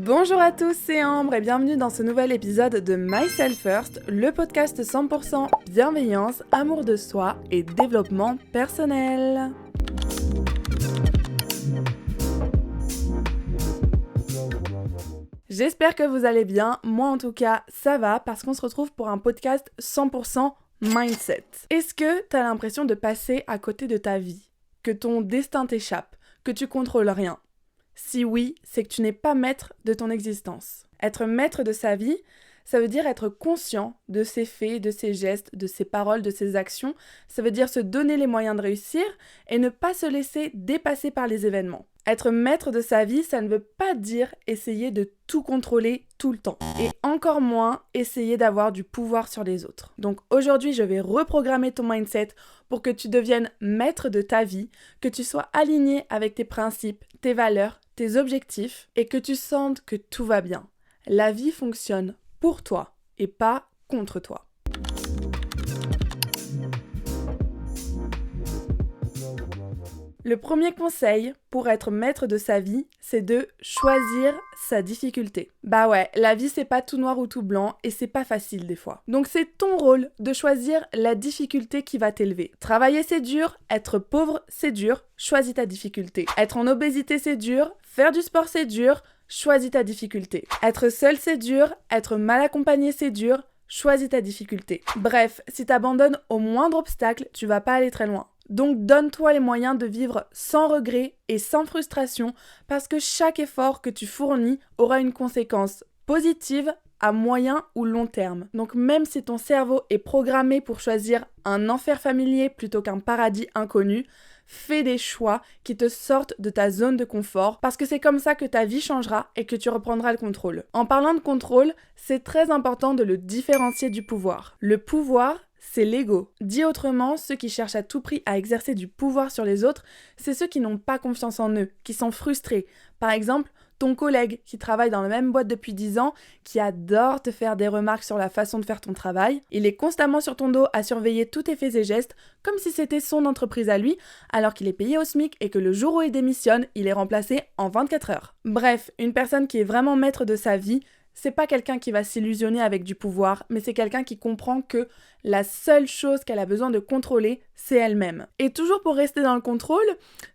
Bonjour à tous, c'est Ambre et bienvenue dans ce nouvel épisode de Myself First, le podcast 100% bienveillance, amour de soi et développement personnel. J'espère que vous allez bien, moi en tout cas ça va parce qu'on se retrouve pour un podcast 100% mindset. Est-ce que t'as l'impression de passer à côté de ta vie, que ton destin t'échappe, que tu contrôles rien ? Si oui, c'est que tu n'es pas maître de ton existence. Être maître de sa vie, ça veut dire être conscient de ses faits, de ses gestes, de ses paroles, de ses actions. Ça veut dire se donner les moyens de réussir et ne pas se laisser dépasser par les événements. Être maître de sa vie, ça ne veut pas dire essayer de tout contrôler tout le temps. Et encore moins essayer d'avoir du pouvoir sur les autres. Donc aujourd'hui, je vais reprogrammer ton mindset pour que tu deviennes maître de ta vie, que tu sois aligné avec tes principes, tes valeurs, tes objectifs et que tu sentes que tout va bien. La vie fonctionne pour toi et pas contre toi. Le premier conseil pour être maître de sa vie, c'est de choisir sa difficulté. Bah ouais, la vie c'est pas tout noir ou tout blanc et c'est pas facile des fois. Donc c'est ton rôle de choisir la difficulté qui va t'élever. Travailler c'est dur, être pauvre c'est dur, choisis ta difficulté. Être en obésité c'est dur, faire du sport c'est dur, choisis ta difficulté. Être seul c'est dur, être mal accompagné c'est dur, choisis ta difficulté. Bref, si t'abandonnes au moindre obstacle, tu vas pas aller très loin. Donc donne-toi les moyens de vivre sans regret et sans frustration parce que chaque effort que tu fournis aura une conséquence positive à moyen ou long terme. Donc même si ton cerveau est programmé pour choisir un enfer familier plutôt qu'un paradis inconnu, fais des choix qui te sortent de ta zone de confort parce que c'est comme ça que ta vie changera et que tu reprendras le contrôle. En parlant de contrôle, c'est très important de le différencier du pouvoir. Le pouvoir, c'est l'ego. Dit autrement, ceux qui cherchent à tout prix à exercer du pouvoir sur les autres, c'est ceux qui n'ont pas confiance en eux, qui sont frustrés. Par exemple, ton collègue qui travaille dans la même boîte depuis 10 ans, qui adore te faire des remarques sur la façon de faire ton travail, il est constamment sur ton dos à surveiller tous tes faits et gestes, comme si c'était son entreprise à lui, alors qu'il est payé au SMIC et que le jour où il démissionne, il est remplacé en 24 heures. Bref, une personne qui est vraiment maître de sa vie, c'est pas quelqu'un qui va s'illusionner avec du pouvoir, mais c'est quelqu'un qui comprend que la seule chose qu'elle a besoin de contrôler, c'est elle-même. Et toujours pour rester dans le contrôle,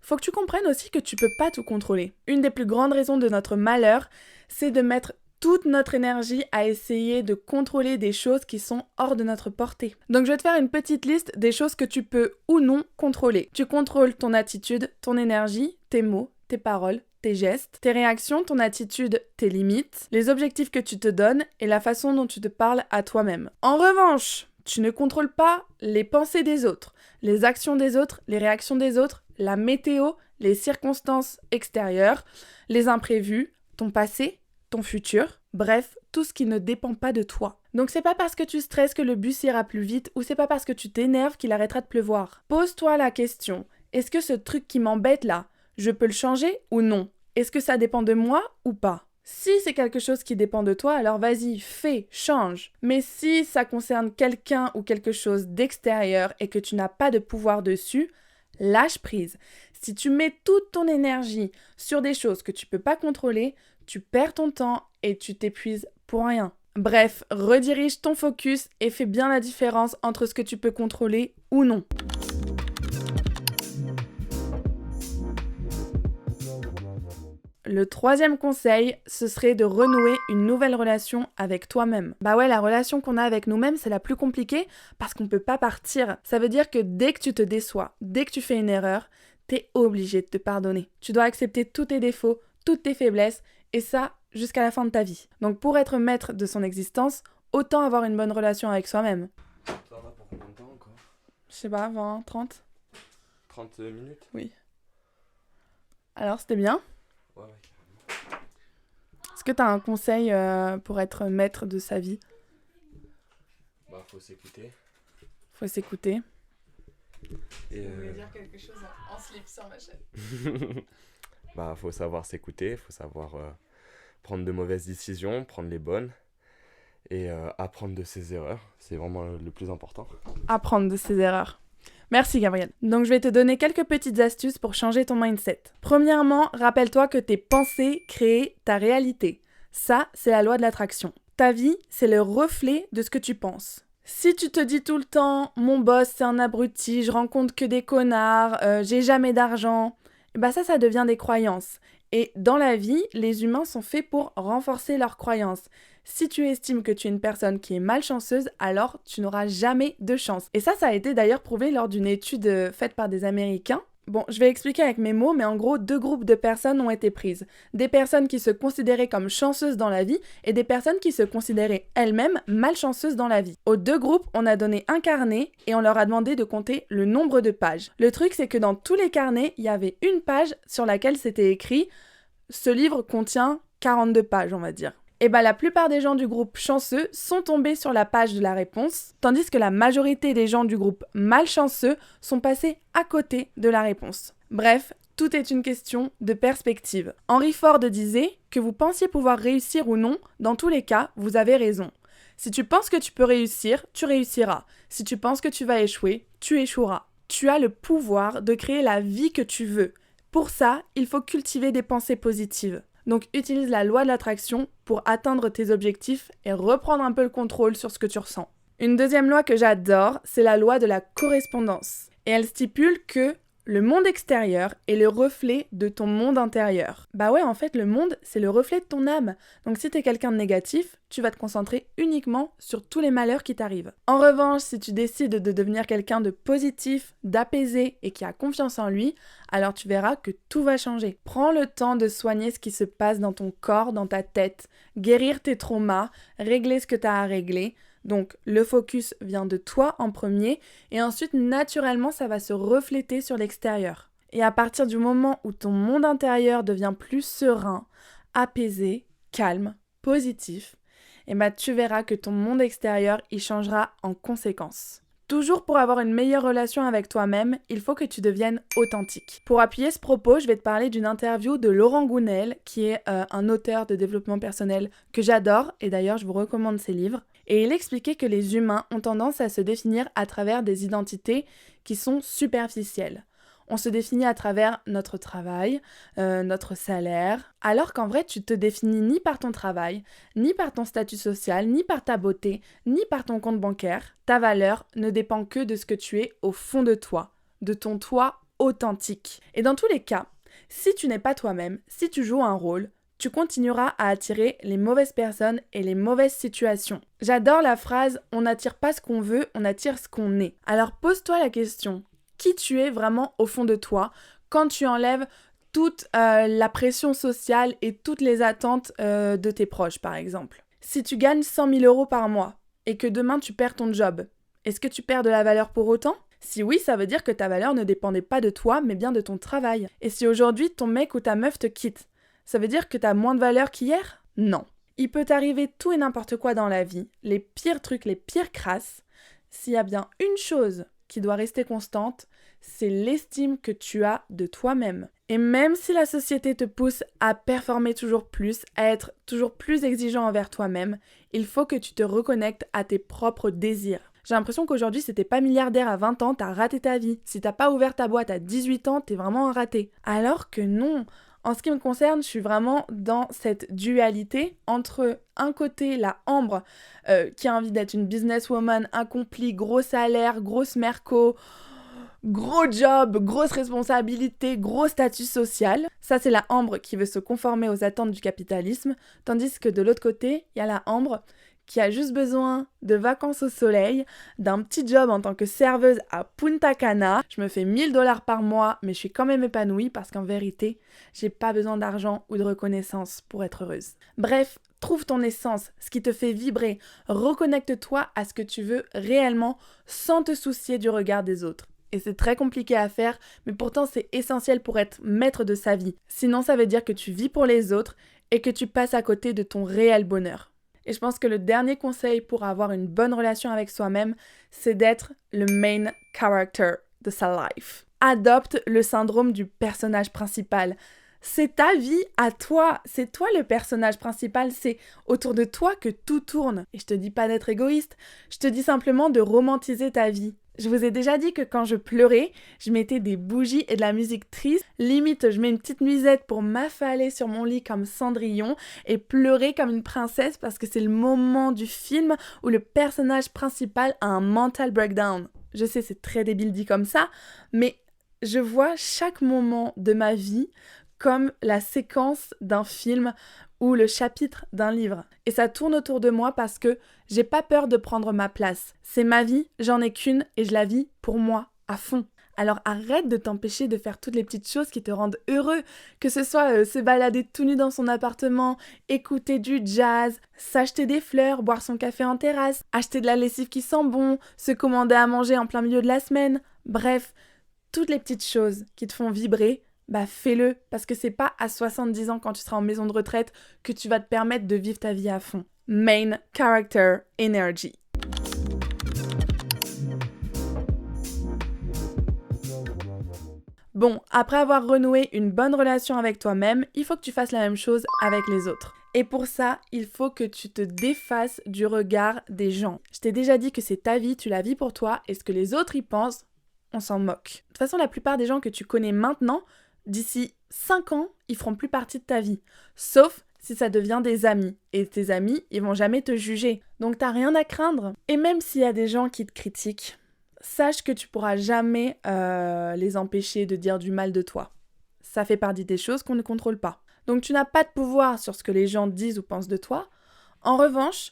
faut que tu comprennes aussi que tu peux pas tout contrôler. Une des plus grandes raisons de notre malheur, c'est de mettre toute notre énergie à essayer de contrôler des choses qui sont hors de notre portée. Donc je vais te faire une petite liste des choses que tu peux ou non contrôler. Tu contrôles ton attitude, ton énergie, tes mots, tes paroles, tes gestes, tes réactions, ton attitude, tes limites, les objectifs que tu te donnes et la façon dont tu te parles à toi-même. En revanche, tu ne contrôles pas les pensées des autres, les actions des autres, les réactions des autres, la météo, les circonstances extérieures, les imprévus, ton passé, ton futur, bref, tout ce qui ne dépend pas de toi. Donc c'est pas parce que tu stresses que le bus ira plus vite ou c'est pas parce que tu t'énerves qu'il arrêtera de pleuvoir. Pose-toi la question, est-ce que ce truc qui m'embête là, je peux le changer ou non? Est-ce que ça dépend de moi ou pas? Si c'est quelque chose qui dépend de toi, alors vas-y, fais, change. Mais si ça concerne quelqu'un ou quelque chose d'extérieur et que tu n'as pas de pouvoir dessus, lâche prise. Si tu mets toute ton énergie sur des choses que tu peux pas contrôler, tu perds ton temps et tu t'épuises pour rien. Bref, redirige ton focus et fais bien la différence entre ce que tu peux contrôler ou non. Le troisième conseil, ce serait de renouer une nouvelle relation avec toi-même. Bah ouais, la relation qu'on a avec nous-mêmes, c'est la plus compliquée parce qu'on peut pas partir. Ça veut dire que dès que tu te déçois, dès que tu fais une erreur, t'es obligé de te pardonner. Tu dois accepter tous tes défauts, toutes tes faiblesses, et ça jusqu'à la fin de ta vie. Donc pour être maître de son existence, autant avoir une bonne relation avec soi-même. Ça va pour combien de temps encore? Je sais pas, 20, 30 30 minutes? Oui. Alors c'était bien? Ouais. Est-ce que tu as un conseil pour être maître de sa vie? Bah, faut s'écouter. Faut s'écouter. Et Vous voulez dire quelque chose en slip sur ma chaîne? bah, faut savoir s'écouter, faut savoir prendre de mauvaises décisions, prendre les bonnes et apprendre de ses erreurs. C'est vraiment le plus important. Apprendre de ses erreurs. Merci Gabriel. Donc je vais te donner quelques petites astuces pour changer ton mindset. Premièrement, rappelle-toi que tes pensées créent ta réalité. Ça, c'est la loi de l'attraction. Ta vie, c'est le reflet de ce que tu penses. Si tu te dis tout le temps « mon boss, c'est un abruti, je rencontre que des connards, j'ai jamais d'argent », ça devient des croyances. Et dans la vie, les humains sont faits pour renforcer leurs croyances. Si tu estimes que tu es une personne qui est malchanceuse, alors tu n'auras jamais de chance. Et ça a été d'ailleurs prouvé lors d'une étude faite par des Américains. Bon, je vais expliquer avec mes mots, mais en gros, 2 groupes de personnes ont été prises. Des personnes qui se considéraient comme chanceuses dans la vie et des personnes qui se considéraient elles-mêmes malchanceuses dans la vie. Aux 2 groupes, on a donné un carnet et on leur a demandé de compter le nombre de pages. Le truc, c'est que dans tous les carnets, il y avait une page sur laquelle c'était écrit « Ce livre contient 42 pages », on va dire. Et la plupart des gens du groupe chanceux sont tombés sur la page de la réponse, tandis que la majorité des gens du groupe malchanceux sont passés à côté de la réponse. Bref, tout est une question de perspective. Henry Ford disait que vous pensiez pouvoir réussir ou non, dans tous les cas, vous avez raison. Si tu penses que tu peux réussir, tu réussiras. Si tu penses que tu vas échouer, tu échoueras. Tu as le pouvoir de créer la vie que tu veux. Pour ça, il faut cultiver des pensées positives. Donc utilise la loi de l'attraction pour atteindre tes objectifs et reprendre un peu le contrôle sur ce que tu ressens. Une deuxième loi que j'adore, c'est la loi de la correspondance. Et elle stipule que le monde extérieur est le reflet de ton monde intérieur. En fait, le monde, c'est le reflet de ton âme. Donc si t'es quelqu'un de négatif, tu vas te concentrer uniquement sur tous les malheurs qui t'arrivent. En revanche, si tu décides de devenir quelqu'un de positif, d'apaisé et qui a confiance en lui, alors tu verras que tout va changer. Prends le temps de soigner ce qui se passe dans ton corps, dans ta tête, guérir tes traumas, régler ce que t'as à régler. Donc le focus vient de toi en premier et ensuite naturellement ça va se refléter sur l'extérieur. Et à partir du moment où ton monde intérieur devient plus serein, apaisé, calme, positif, tu verras que ton monde extérieur il changera en conséquence. Toujours pour avoir une meilleure relation avec toi-même, il faut que tu deviennes authentique. Pour appuyer ce propos, je vais te parler d'une interview de Laurent Gounel, qui est un auteur de développement personnel que j'adore, et d'ailleurs je vous recommande ses livres. Et il expliquait que les humains ont tendance à se définir à travers des identités qui sont superficielles. On se définit à travers notre travail, notre salaire, alors qu'en vrai, tu te définis ni par ton travail, ni par ton statut social, ni par ta beauté, ni par ton compte bancaire. Ta valeur ne dépend que de ce que tu es au fond de toi, de ton toi authentique. Et dans tous les cas, si tu n'es pas toi-même, si tu joues un rôle, tu continueras à attirer les mauvaises personnes et les mauvaises situations. J'adore la phrase « on n'attire pas ce qu'on veut, on attire ce qu'on est ». Alors pose-toi la question. Qui tu es vraiment au fond de toi quand tu enlèves toute la pression sociale et toutes les attentes de tes proches, par exemple. Si tu gagnes 100 000 € par mois et que demain tu perds ton job, est-ce que tu perds de la valeur pour autant ? Si oui, ça veut dire que ta valeur ne dépendait pas de toi, mais bien de ton travail. Et si aujourd'hui ton mec ou ta meuf te quitte, ça veut dire que tu as moins de valeur qu'hier ? Non. Il peut t'arriver tout et n'importe quoi dans la vie, les pires trucs, les pires crasses. S'il y a bien une chose qui doit rester constante, c'est l'estime que tu as de toi-même. Et même si la société te pousse à performer toujours plus, à être toujours plus exigeant envers toi-même, il faut que tu te reconnectes à tes propres désirs. J'ai l'impression qu'aujourd'hui, si t'es pas milliardaire à 20 ans, t'as raté ta vie. Si t'as pas ouvert ta boîte à 18 ans, t'es vraiment un raté. Alors que non. En ce qui me concerne, je suis vraiment dans cette dualité entre un côté la Ambre qui a envie d'être une businesswoman accomplie, gros salaire, grosse merco, gros job, grosse responsabilité, gros statut social. Ça, c'est la Ambre qui veut se conformer aux attentes du capitalisme, tandis que de l'autre côté, il y a la Ambre qui a juste besoin de vacances au soleil, d'un petit job en tant que serveuse à Punta Cana. Je me fais 1 000 $ par mois, mais je suis quand même épanouie parce qu'en vérité, j'ai pas besoin d'argent ou de reconnaissance pour être heureuse. Bref, trouve ton essence, ce qui te fait vibrer. Reconnecte-toi à ce que tu veux réellement sans te soucier du regard des autres. Et c'est très compliqué à faire, mais pourtant c'est essentiel pour être maître de sa vie. Sinon, ça veut dire que tu vis pour les autres et que tu passes à côté de ton réel bonheur. Et je pense que le dernier conseil pour avoir une bonne relation avec soi-même, c'est d'être le main character de sa life. Adopte le syndrome du personnage principal. C'est ta vie à toi, c'est toi le personnage principal, c'est autour de toi que tout tourne. Et je te dis pas d'être égoïste, je te dis simplement de romantiser ta vie. Je vous ai déjà dit que quand je pleurais, je mettais des bougies et de la musique triste. Limite, je mets une petite nuisette pour m'affaler sur mon lit comme Cendrillon et pleurer comme une princesse parce que c'est le moment du film où le personnage principal a un mental breakdown. Je sais, c'est très débile dit comme ça, mais je vois chaque moment de ma vie comme la séquence d'un film ou le chapitre d'un livre. Et ça tourne autour de moi parce que j'ai pas peur de prendre ma place. C'est ma vie, j'en ai qu'une et je la vis pour moi, à fond. Alors arrête de t'empêcher de faire toutes les petites choses qui te rendent heureux, que ce soit se balader tout nu dans son appartement, écouter du jazz, s'acheter des fleurs, boire son café en terrasse, acheter de la lessive qui sent bon, se commander à manger en plein milieu de la semaine. Bref, toutes les petites choses qui te font vibrer, bah fais-le, parce que c'est pas à 70 ans quand tu seras en maison de retraite que tu vas te permettre de vivre ta vie à fond. Main Character Energy. Bon, après avoir renoué une bonne relation avec toi-même, il faut que tu fasses la même chose avec les autres. Et pour ça, il faut que tu te défasses du regard des gens. Je t'ai déjà dit que c'est ta vie, tu la vis pour toi, et ce que les autres y pensent, on s'en moque. De toute façon, la plupart des gens que tu connais maintenant, d'ici 5 ans, ils feront plus partie de ta vie. Sauf si ça devient des amis. Et tes amis, ils vont jamais te juger. Donc t'as rien à craindre. Et même s'il y a des gens qui te critiquent, sache que tu pourras jamais les empêcher de dire du mal de toi. Ça fait partie des choses qu'on ne contrôle pas. Donc tu n'as pas de pouvoir sur ce que les gens disent ou pensent de toi. En revanche,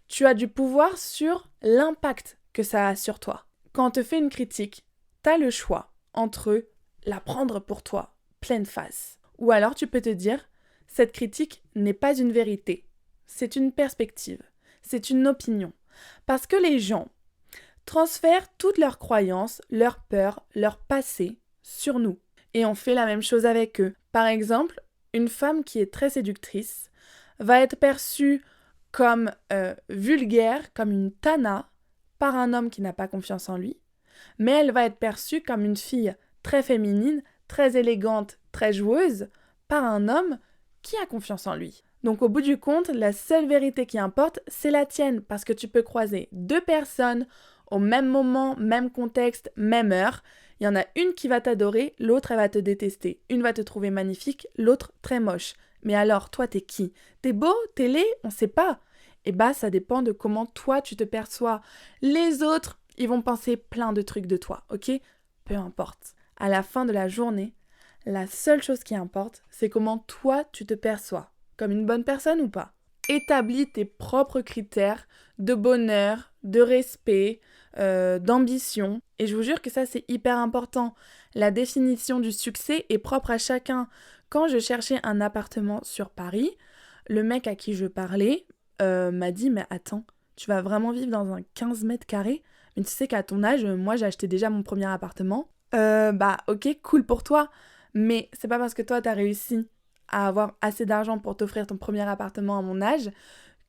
tu as du pouvoir sur l'impact que ça a sur toi. Quand on te fait une critique, t'as le choix entre la prendre pour toi, pleine face. Ou alors tu peux te dire, cette critique n'est pas une vérité, c'est une perspective, c'est une opinion. Parce que les gens transfèrent toutes leurs croyances, leurs peurs, leur passé sur nous. Et on fait la même chose avec eux. Par exemple, une femme qui est très séductrice va être perçue comme vulgaire, comme une tana, par un homme qui n'a pas confiance en lui, mais elle va être perçue comme une fille très féminine, très élégante, très joueuse, par un homme qui a confiance en lui. Donc au bout du compte, la seule vérité qui importe, c'est la tienne, parce que tu peux croiser 2 personnes au même moment, même contexte, même heure. Il y en a une qui va t'adorer, l'autre elle va te détester. Une va te trouver magnifique, l'autre très moche. Mais alors, toi t'es qui? T'es beau? T'es laid? On sait pas. Et bah ça dépend de comment toi tu te perçois. Les autres, ils vont penser plein de trucs de toi, ok? Peu importe. À la fin de la journée, la seule chose qui importe, c'est comment toi tu te perçois. Comme une bonne personne ou pas? Établis tes propres critères de bonheur, de respect, d'ambition. Et je vous jure que ça, c'est hyper important. La définition du succès est propre à chacun. Quand je cherchais un appartement sur Paris, le mec à qui je parlais m'a dit « Mais attends, tu vas vraiment vivre dans un 15 mètres carrés ? Mais tu sais qu'à ton âge, moi, j'ai acheté déjà mon premier appartement. Bah ok, cool pour toi. Mais c'est pas parce que toi, t'as réussi à avoir assez d'argent pour t'offrir ton premier appartement à mon âge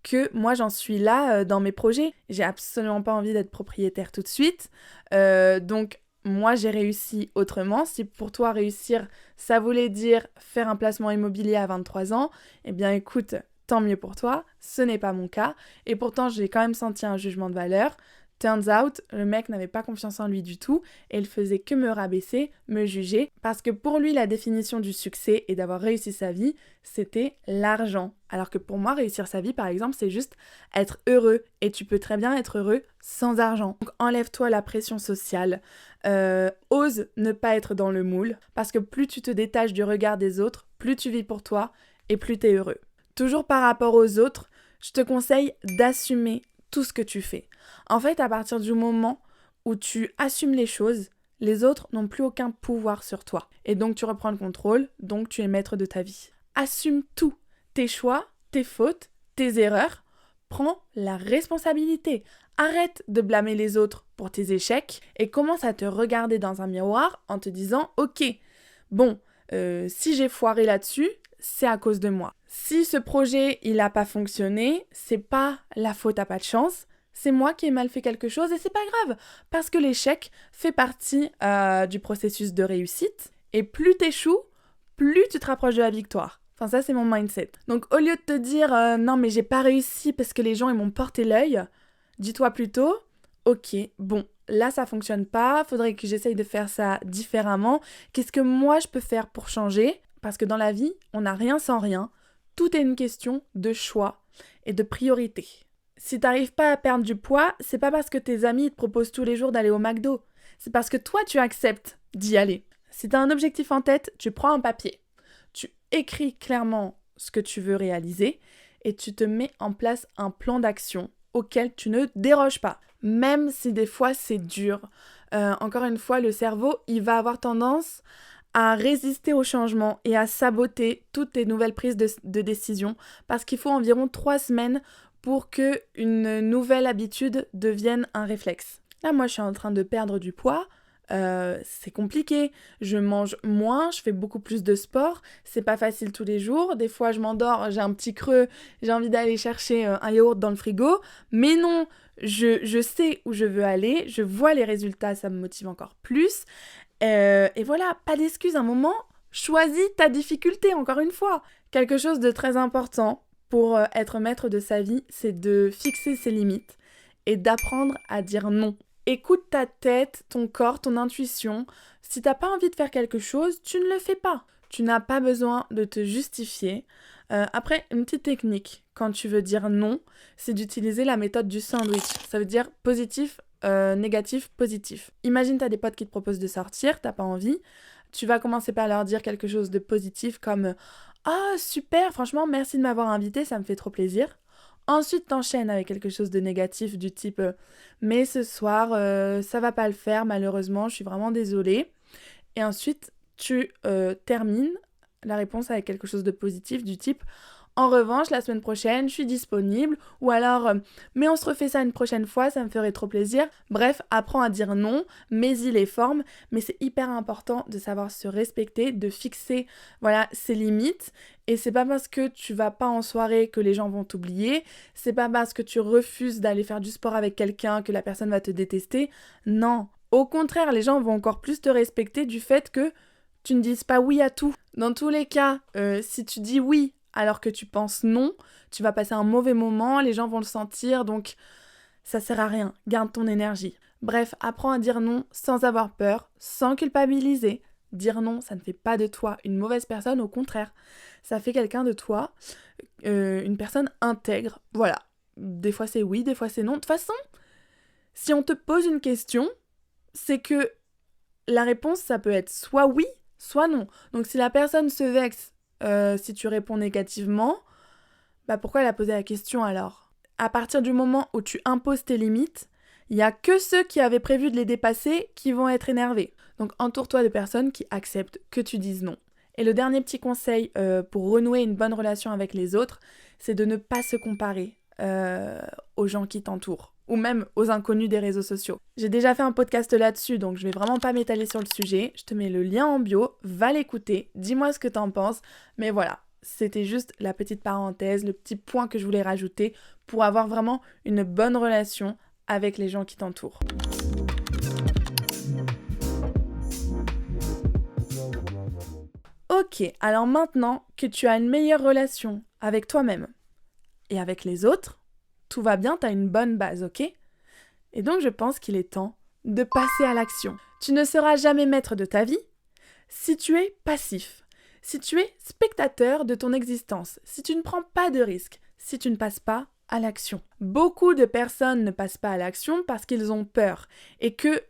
que moi j'en suis là dans mes projets. J'ai absolument pas envie d'être propriétaire tout de suite. Donc moi j'ai réussi autrement. Si pour toi réussir ça voulait dire faire un placement immobilier à 23 ans, eh bien écoute, tant mieux pour toi, ce n'est pas mon cas. Et pourtant j'ai quand même senti un jugement de valeur. Turns out, le mec n'avait pas confiance en lui du tout et il faisait que me rabaisser, me juger, parce que pour lui, la définition du succès et d'avoir réussi sa vie, c'était l'argent. Alors que pour moi, réussir sa vie, par exemple, c'est juste être heureux. Et tu peux très bien être heureux sans argent. Donc enlève-toi la pression sociale, ose ne pas être dans le moule, parce que plus tu te détaches du regard des autres, plus tu vis pour toi et plus t'es heureux. Toujours par rapport aux autres, je te conseille d'assumer tout ce que tu fais. En fait, à partir du moment où tu assumes les choses, les autres n'ont plus aucun pouvoir sur toi. Et donc tu reprends le contrôle, donc tu es maître de ta vie. Assume tout, tes choix, tes fautes, tes erreurs. Prends la responsabilité. Arrête de blâmer les autres pour tes échecs et commence à te regarder dans un miroir en te disant « Ok, bon, si j'ai foiré là-dessus, c'est à cause de moi. Si ce projet, il n'a pas fonctionné, c'est pas la faute à pas de chance, c'est moi qui ai mal fait quelque chose et c'est pas grave, parce que l'échec fait partie du processus de réussite et plus t'échoues, plus tu te rapproches de la victoire. Enfin ça c'est mon mindset. Donc au lieu de te dire non mais j'ai pas réussi parce que les gens ils m'ont porté l'œil, dis-toi plutôt ok bon là ça fonctionne pas, faudrait que j'essaye de faire ça différemment. Qu'est-ce que moi je peux faire pour changer ? Parce que dans la vie, on n'a rien sans rien. Tout est une question de choix et de priorité. Si t'arrives pas à perdre du poids, c'est pas parce que tes amis te proposent tous les jours d'aller au McDo. C'est parce que toi, tu acceptes d'y aller. Si t'as un objectif en tête, tu prends un papier. Tu écris clairement ce que tu veux réaliser et tu te mets en place un plan d'action auquel tu ne déroges pas. Même si des fois, c'est dur. Encore une fois, le cerveau, il va avoir tendance à résister au changement et à saboter toutes tes nouvelles prises de décision parce qu'il faut environ 3 semaines pour qu'une nouvelle habitude devienne un réflexe. Là, moi, je suis en train de perdre du poids. C'est compliqué. Je mange moins, je fais beaucoup plus de sport. C'est pas facile tous les jours. Des fois, je m'endors, j'ai un petit creux, j'ai envie d'aller chercher un yaourt dans le frigo. Mais non, je sais où je veux aller. Je vois les résultats, ça me motive encore plus. Et voilà, pas d'excuses. Un moment, choisis ta difficulté, encore une fois. Quelque chose de très important pour être maître de sa vie, c'est de fixer ses limites et d'apprendre à dire non. Écoute ta tête, ton corps, ton intuition. Si t'as pas envie de faire quelque chose, tu ne le fais pas. Tu n'as pas besoin de te justifier. Après, une petite technique, quand tu veux dire non, c'est d'utiliser la méthode du sandwich. Ça veut dire positif, négatif, positif. Imagine t'as des potes qui te proposent de sortir, t'as pas envie. Tu vas commencer par leur dire quelque chose de positif comme « Ah, super, franchement, merci de m'avoir invité, ça me fait trop plaisir. » Ensuite, t'enchaînes avec quelque chose de négatif du type « Mais ce soir, ça va pas le faire, malheureusement, je suis vraiment désolée. » Et ensuite, tu termines la réponse avec quelque chose de positif du type « En revanche, la semaine prochaine, je suis disponible. » Ou alors « Mais on se refait ça une prochaine fois, ça me ferait trop plaisir. » Bref, apprends à dire non, mets-y les formes. Mais c'est hyper important de savoir se respecter, de fixer ses limites. Et c'est pas parce que tu vas pas en soirée que les gens vont t'oublier. C'est pas parce que tu refuses d'aller faire du sport avec quelqu'un que la personne va te détester. Non. Au contraire, les gens vont encore plus te respecter du fait que tu ne dises pas oui à tout. Dans tous les cas, si tu dis oui alors que tu penses non, tu vas passer un mauvais moment, les gens vont le sentir, donc ça sert à rien. Garde ton énergie. Bref, apprends à dire non sans avoir peur, sans culpabiliser. Dire non, ça ne fait pas de toi une mauvaise personne, au contraire. Ça fait quelqu'un de toi, une personne intègre. Voilà. Des fois c'est oui, des fois c'est non. De toute façon, si on te pose une question, c'est que la réponse, ça peut être soit oui, soit non. Donc si la personne se vexe, si tu réponds négativement, pourquoi elle a posé la question alors ? À partir du moment où tu imposes tes limites, il n'y a que ceux qui avaient prévu de les dépasser qui vont être énervés. Donc entoure-toi de personnes qui acceptent que tu dises non. Et le dernier petit conseil pour renouer une bonne relation avec les autres, c'est de ne pas se comparer aux gens qui t'entourent, ou même aux inconnus des réseaux sociaux. J'ai déjà fait un podcast là-dessus, donc je vais vraiment pas m'étaler sur le sujet. Je te mets le lien en bio, va l'écouter, dis-moi ce que t'en penses. Mais voilà, c'était juste la petite parenthèse, le petit point que je voulais rajouter pour avoir vraiment une bonne relation avec les gens qui t'entourent. Ok, alors maintenant que tu as une meilleure relation avec toi-même et avec les autres, tout va bien, t'as une bonne base, ok ? Et donc je pense qu'il est temps de passer à l'action. Tu ne seras jamais maître de ta vie si tu es passif, si tu es spectateur de ton existence, si tu ne prends pas de risques, si tu ne passes pas à l'action. Beaucoup de personnes ne passent pas à l'action parce qu'ils ont peur et que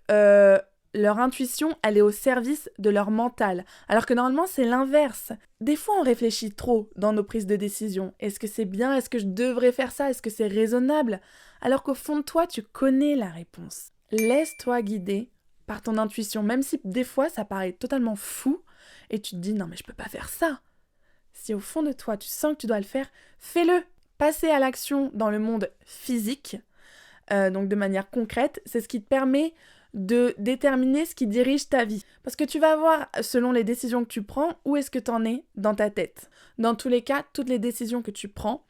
leur intuition, elle est au service de leur mental. Alors que normalement, c'est l'inverse. Des fois, on réfléchit trop dans nos prises de décision. Est-ce que c'est bien ? Est-ce que je devrais faire ça ? Est-ce que c'est raisonnable ? Alors qu'au fond de toi, tu connais la réponse. Laisse-toi guider par ton intuition, même si des fois, ça paraît totalement fou et tu te dis « Non, mais je peux pas faire ça !» Si au fond de toi, tu sens que tu dois le faire, fais-le. Passer à l'action dans le monde physique, donc de manière concrète, c'est ce qui te permet de déterminer ce qui dirige ta vie. Parce que tu vas voir, selon les décisions que tu prends, où est-ce que tu en es dans ta tête. Dans tous les cas, toutes les décisions que tu prends,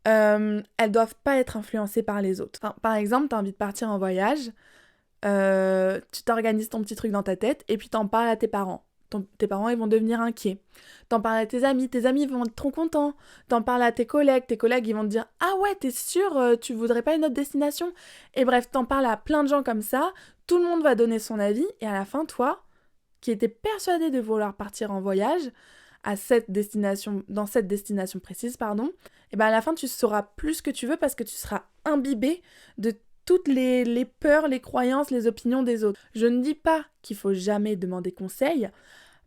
elles doivent pas être influencées par les autres. Enfin, par exemple, tu as envie de partir en voyage, tu t'organises ton petit truc dans ta tête et puis t'en parles à tes parents. tes parents ils vont devenir inquiets. T'en parles à tes amis vont être trop contents. T'en parles à tes collègues ils vont te dire « Ah ouais, t'es sûr, tu voudrais pas une autre destination ?» Et bref, t'en parles à plein de gens comme ça, tout le monde va donner son avis, et à la fin, toi, qui étais persuadé de vouloir partir en voyage, dans cette destination précise, et ben à la fin, tu sauras plus ce que tu veux parce que tu seras imbibé de toutes les peurs, les croyances, les opinions des autres. Je ne dis pas qu'il faut jamais demander conseil,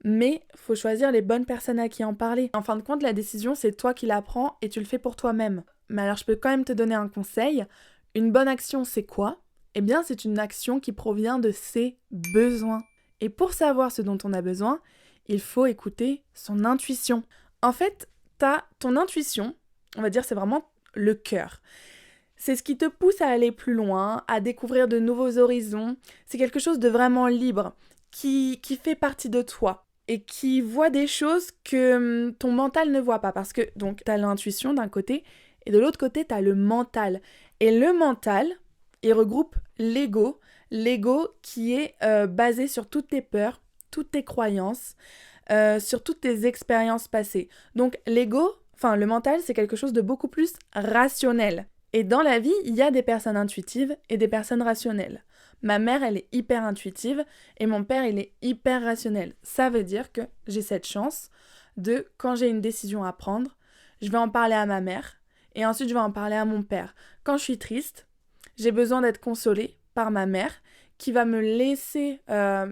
mais faut choisir les bonnes personnes à qui en parler. En fin de compte, la décision, c'est toi qui la prends et tu le fais pour toi-même. Mais alors, je peux quand même te donner un conseil. Une bonne action, c'est quoi ? Eh bien, c'est une action qui provient de ses besoins. Et pour savoir ce dont on a besoin, il faut écouter son intuition. En fait, t'as ton intuition, on va dire, c'est vraiment le cœur. C'est ce qui te pousse à aller plus loin, à découvrir de nouveaux horizons. C'est quelque chose de vraiment libre, qui fait partie de toi et qui voit des choses que ton mental ne voit pas. Parce que, donc, t'as l'intuition d'un côté et de l'autre côté, t'as le mental. Et le mental, il regroupe l'ego. L'ego qui est basé sur toutes tes peurs, toutes tes croyances, sur toutes tes expériences passées. Donc l'ego, le mental, c'est quelque chose de beaucoup plus rationnel. Et dans la vie, il y a des personnes intuitives et des personnes rationnelles. Ma mère, elle est hyper intuitive et mon père, il est hyper rationnel. Ça veut dire que j'ai cette chance de, quand j'ai une décision à prendre, je vais en parler à ma mère et ensuite je vais en parler à mon père. Quand je suis triste, j'ai besoin d'être consolée par ma mère qui va me laisser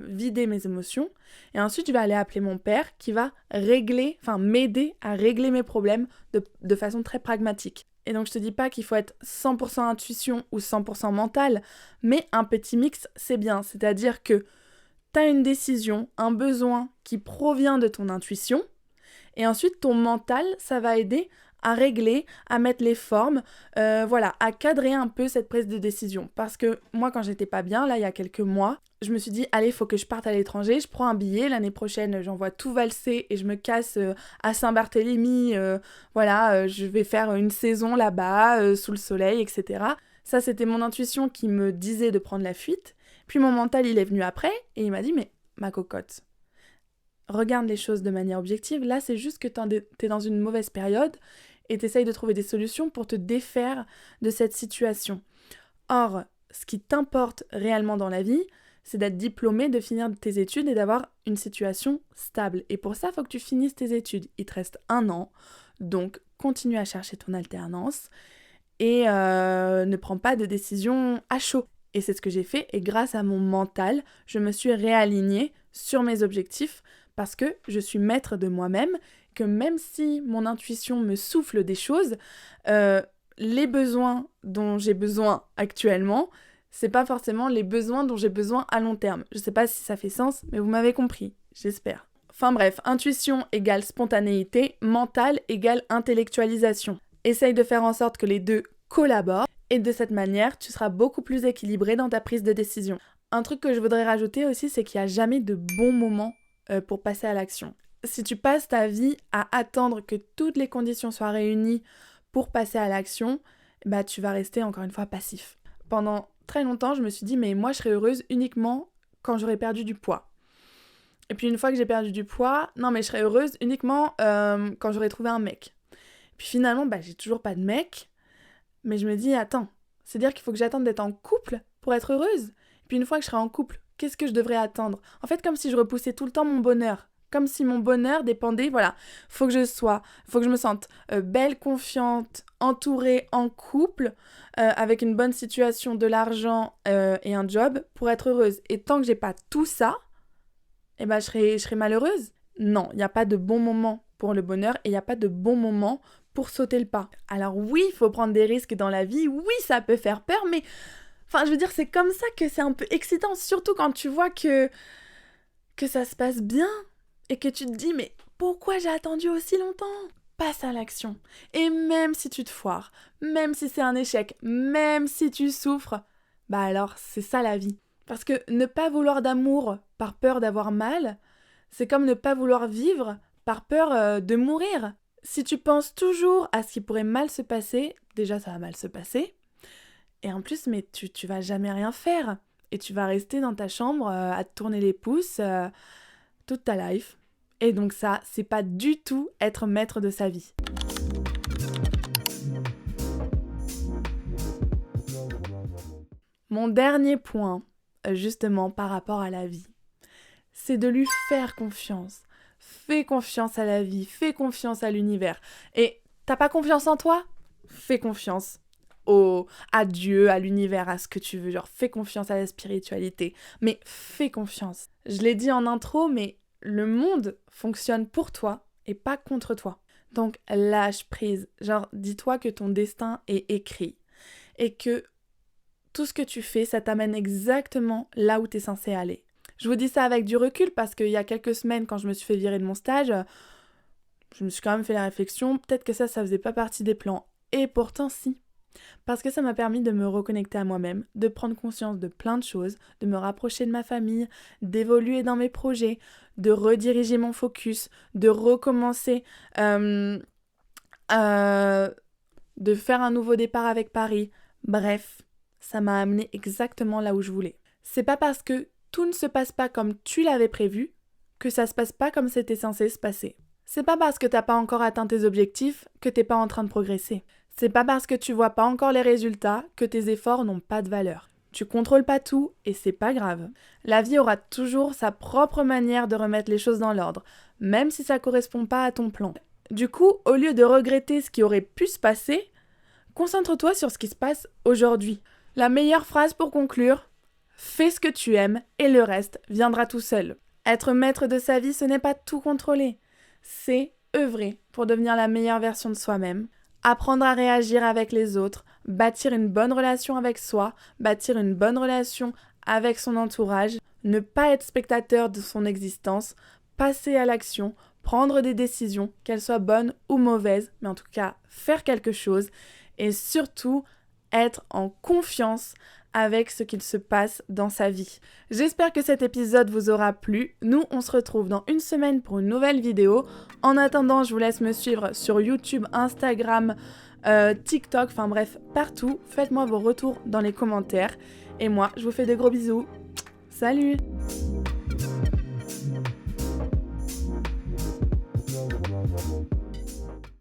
vider mes émotions. Et ensuite, je vais aller appeler mon père qui va m'aider à régler mes problèmes de façon très pragmatique. Et donc, je te dis pas qu'il faut être 100% intuition ou 100% mental, mais un petit mix, c'est bien. C'est-à-dire que tu as une décision, un besoin qui provient de ton intuition, et ensuite, ton mental, ça va aider à régler, à mettre les formes, à cadrer un peu cette prise de décision. Parce que moi, quand j'étais pas bien, là, il y a quelques mois, je me suis dit, allez, il faut que je parte à l'étranger, je prends un billet, l'année prochaine, j'envoie tout valser et je me casse à Saint-Barthélemy, je vais faire une saison là-bas, sous le soleil, etc. Ça, c'était mon intuition qui me disait de prendre la fuite. Puis mon mental, il est venu après et il m'a dit, mais ma cocotte, regarde les choses de manière objective. Là, c'est juste que t'es dans une mauvaise période et t'essayes de trouver des solutions pour te défaire de cette situation. Or, ce qui t'importe réellement dans la vie, c'est d'être diplômé, de finir tes études et d'avoir une situation stable. Et pour ça, il faut que tu finisses tes études. Il te reste 1 an, donc continue à chercher ton alternance et ne prends pas de décision à chaud. Et c'est ce que j'ai fait, et grâce à mon mental, je me suis réalignée sur mes objectifs parce que je suis maître de moi-même, que même si mon intuition me souffle des choses, les besoins dont j'ai besoin actuellement, c'est pas forcément les besoins dont j'ai besoin à long terme. Je sais pas si ça fait sens, mais vous m'avez compris, j'espère. Enfin bref, intuition égale spontanéité, mental égale intellectualisation. Essaye de faire en sorte que les deux collaborent, et de cette manière, tu seras beaucoup plus équilibré dans ta prise de décision. Un truc que je voudrais rajouter aussi, c'est qu'il n'y a jamais de bon moment pour passer à l'action. Si tu passes ta vie à attendre que toutes les conditions soient réunies pour passer à l'action, bah tu vas rester encore une fois passif. Pendant très longtemps, je me suis dit, mais moi je serais heureuse uniquement quand j'aurais perdu du poids. Et puis une fois que j'ai perdu du poids, non mais je serais heureuse uniquement quand j'aurais trouvé un mec. Puis finalement, j'ai toujours pas de mec, mais je me dis, attends, c'est-à-dire qu'il faut que j'attende d'être en couple pour être heureuse. Et puis une fois que je serai en couple, qu'est-ce que je devrais attendre ? En fait, comme si je repoussais tout le temps mon bonheur. Comme si mon bonheur dépendait, faut que je me sente belle, confiante, entourée, en couple, avec une bonne situation, de l'argent et un job pour être heureuse. Et tant que j'ai pas tout ça, je serai malheureuse. Non, il n'y a pas de bon moment pour le bonheur et il n'y a pas de bon moment pour sauter le pas. Alors oui, il faut prendre des risques dans la vie, oui, ça peut faire peur, mais c'est comme ça que c'est un peu excitant, surtout quand tu vois que ça se passe bien et que tu te dis, mais pourquoi j'ai attendu aussi longtemps ? Passe à l'action. Et même si tu te foires, même si c'est un échec, même si tu souffres, alors c'est ça la vie. Parce que ne pas vouloir d'amour par peur d'avoir mal, c'est comme ne pas vouloir vivre par peur de mourir. Si tu penses toujours à ce qui pourrait mal se passer, déjà ça va mal se passer, et en plus, mais tu vas jamais rien faire. Et tu vas rester dans ta chambre à te tourner les pouces, toute ta life. Et donc ça, c'est pas du tout être maître de sa vie. Mon dernier point, justement par rapport à la vie, c'est de lui faire confiance. Fais confiance à la vie, fais confiance à l'univers. Et t'as pas confiance en toi ? Fais confiance à Dieu, à l'univers, à ce que tu veux. Genre, fais confiance à la spiritualité. Mais fais confiance. Je l'ai dit en intro, mais le monde fonctionne pour toi et pas contre toi. Donc, lâche prise. Genre, dis-toi que ton destin est écrit. Et que tout ce que tu fais, ça t'amène exactement là où t'es censé aller. Je vous dis ça avec du recul parce qu'il y a quelques semaines, quand je me suis fait virer de mon stage, je me suis quand même fait la réflexion, peut-être que ça faisait pas partie des plans. Et pourtant, si. Parce que ça m'a permis de me reconnecter à moi-même, de prendre conscience de plein de choses, de me rapprocher de ma famille, d'évoluer dans mes projets, de rediriger mon focus, de recommencer, de faire un nouveau départ avec Paris. Bref, ça m'a amené exactement là où je voulais. C'est pas parce que tout ne se passe pas comme tu l'avais prévu que ça se passe pas comme c'était censé se passer. C'est pas parce que t'as pas encore atteint tes objectifs que t'es pas en train de progresser. C'est pas parce que tu vois pas encore les résultats que tes efforts n'ont pas de valeur. Tu contrôles pas tout et c'est pas grave. La vie aura toujours sa propre manière de remettre les choses dans l'ordre, même si ça correspond pas à ton plan. Du coup, au lieu de regretter ce qui aurait pu se passer, concentre-toi sur ce qui se passe aujourd'hui. La meilleure phrase pour conclure, fais ce que tu aimes et le reste viendra tout seul. Être maître de sa vie, ce n'est pas tout contrôler. C'est œuvrer pour devenir la meilleure version de soi-même, apprendre à réagir avec les autres, bâtir une bonne relation avec soi, bâtir une bonne relation avec son entourage, ne pas être spectateur de son existence, passer à l'action, prendre des décisions, qu'elles soient bonnes ou mauvaises, mais en tout cas faire quelque chose, et surtout être en confiance avec ce qu'il se passe dans sa vie. J'espère que cet épisode vous aura plu. Nous, on se retrouve dans une semaine pour une nouvelle vidéo. En attendant, je vous laisse me suivre sur YouTube, Instagram, TikTok, enfin bref, partout. Faites-moi vos retours dans les commentaires. Et moi, je vous fais des gros bisous. Salut!